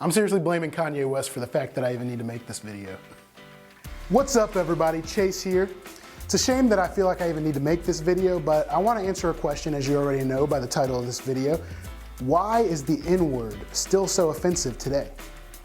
I'm seriously blaming Kanye West for the fact that I even need to make this video. What's up everybody, Chase here. It's a shame that I feel like I even need to make this video, but I want to answer a question, as you already know by the title of this video. Why is the N-word still so offensive today?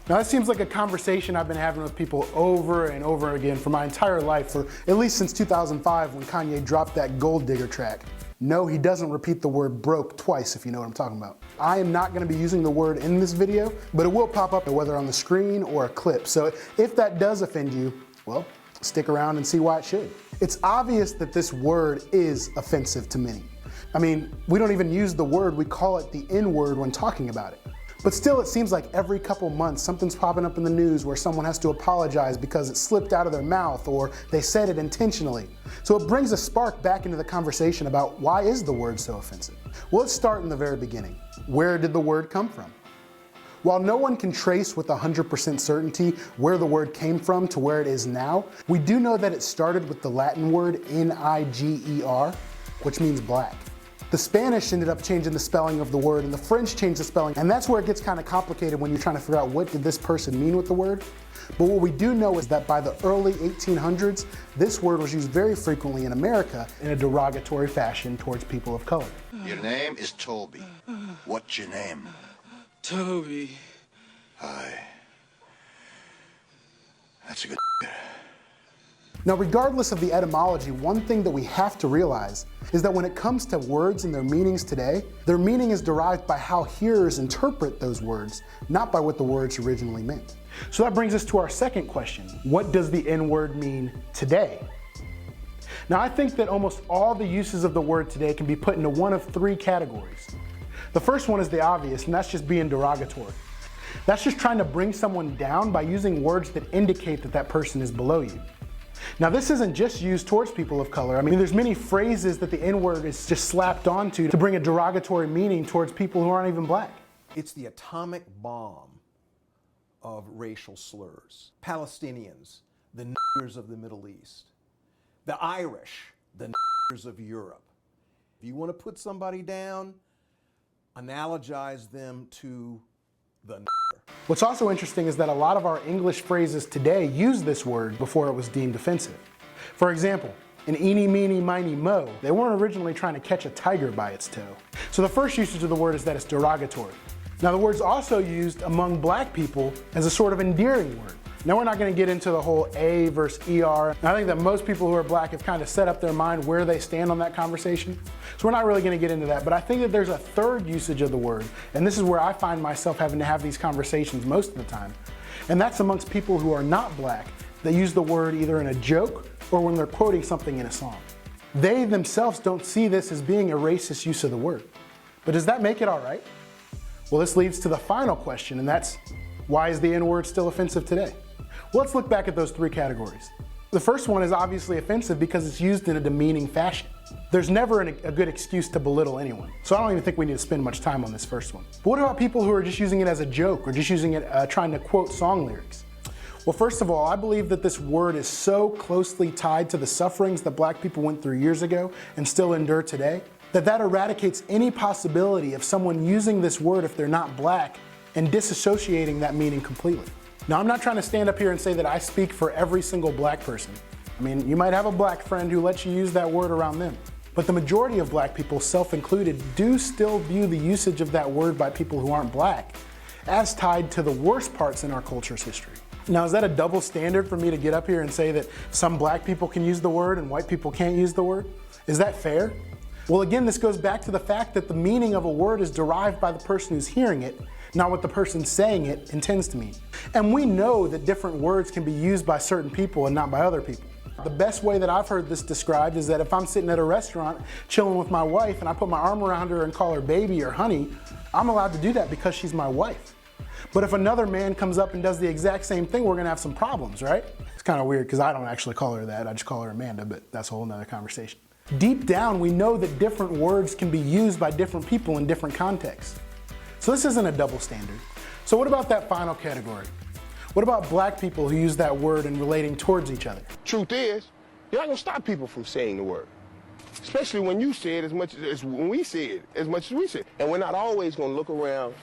Now that seems like a conversation I've been having with people over and over again for my entire life, for at least since 2005 when Kanye dropped that Gold Digger track. No, he doesn't repeat the word broke twice, if you know what I'm talking about. I am not going to be using the word in this video, but it will pop up whether on the screen or a clip. So if that does offend you, well, stick around and see why it should. It's obvious that this word is offensive to many. I mean, we don't even use the word, we call it the N-word when talking about it. But still, it seems like every couple months something's popping up in the news where someone has to apologize because it slipped out of their mouth or they said it intentionally. So it brings a spark back into the conversation about why is the word so offensive? Well, let's start in the very beginning. Where did the word come from? While no one can trace with 100% certainty where the word came from to where it is now, we do know that it started with the Latin word Niger, which means black. The Spanish ended up changing the spelling of the word, and the French changed the spelling, and that's where it gets kind of complicated when you're trying to figure out what did this person mean with the word. But what we do know is that by the early 1800s, this word was used very frequently in America in a derogatory fashion towards people of color. Your name is Toby. What's your name? Toby. Hi. That's a good. Now, regardless of the etymology, one thing that we have to realize is that when it comes to words and their meanings today, their meaning is derived by how hearers interpret those words, not by what the words originally meant. So that brings us to our second question. What does the N-word mean today? Now, I think that almost all the uses of the word today can be put into one of three categories. The first one is the obvious, and that's just being derogatory. That's just trying to bring someone down by using words that indicate that that person is below you. Now, this isn't just used towards people of color. I mean, there's many phrases that the N-word is just slapped onto to bring a derogatory meaning towards people who aren't even black. It's the atomic bomb of racial slurs. Palestinians, the niggers of the Middle East. The Irish, the niggers of Europe. If you want to put somebody down, analogize them to the nigger. What's also interesting is that a lot of our English phrases today use this word before it was deemed offensive. For example, in eeny, meeny, miny, mo, they weren't originally trying to catch a tiger by its toe. So the first usage of the word is that it's derogatory. Now, the word's also used among black people as a sort of endearing word. Now, we're not going to get into the whole A versus ER. I think that most people who are black have kind of set up their mind where they stand on that conversation. So we're not really going to get into that. But I think that there's a third usage of the word, and this is where I find myself having to have these conversations most of the time. And that's amongst people who are not black that use the word either in a joke or when they're quoting something in a song. They themselves don't see this as being a racist use of the word. But does that make it all right? Well, this leads to the final question, and that's, why is the N-word still offensive today? Well, let's look back at those three categories. The first one is obviously offensive because it's used in a demeaning fashion. There's never a good excuse to belittle anyone. So I don't even think we need to spend much time on this first one. But what about people who are just using it as a joke or just using it trying to quote song lyrics? Well, first of all, I believe that this word is so closely tied to the sufferings that black people went through years ago and still endure today, that eradicates any possibility of someone using this word if they're not black and disassociating that meaning completely. Now, I'm not trying to stand up here and say that I speak for every single black person. I mean, you might have a black friend who lets you use that word around them. But the majority of black people, self included, do still view the usage of that word by people who aren't black as tied to the worst parts in our culture's history. Now, is that a double standard for me to get up here and say that some black people can use the word and white people can't use the word? Is that fair? Well, again, this goes back to the fact that the meaning of a word is derived by the person who's hearing it, not what the person saying it intends to mean. And we know that different words can be used by certain people and not by other people. The best way that I've heard this described is that if I'm sitting at a restaurant chilling with my wife and I put my arm around her and call her baby or honey, I'm allowed to do that because she's my wife. But if another man comes up and does the exact same thing, we're gonna have some problems, right? It's kind of weird because I don't actually call her that, I just call her Amanda, but that's a whole nother conversation. Deep down, we know that different words can be used by different people in different contexts. So this isn't a double standard. So what about that final category? What about black people who use that word in relating towards each other? Truth is, you're not gonna stop people from saying the word. Especially when you say it as much as when we say it, as much as we say it. And we're not always gonna look around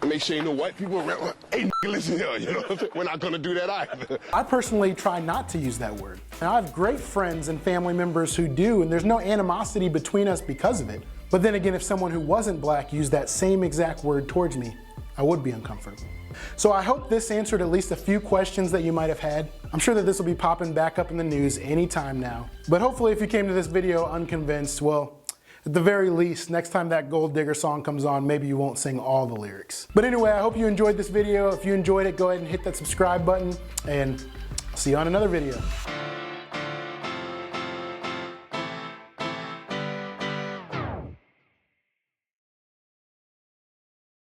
And make sure you know white people around. Hey, listen here, you know, we're not gonna do that either. I personally try not to use that word. Now, I have great friends and family members who do, and there's no animosity between us because of it. But then again, if someone who wasn't black used that same exact word towards me, I would be uncomfortable. So I hope this answered at least a few questions that you might have had. I'm sure that this will be popping back up in the news anytime now. But hopefully if you came to this video unconvinced, well, at the very least, next time that Gold Digger song comes on, maybe you won't sing all the lyrics. But anyway, I hope you enjoyed this video. If you enjoyed it, go ahead and hit that subscribe button, and see you on another video.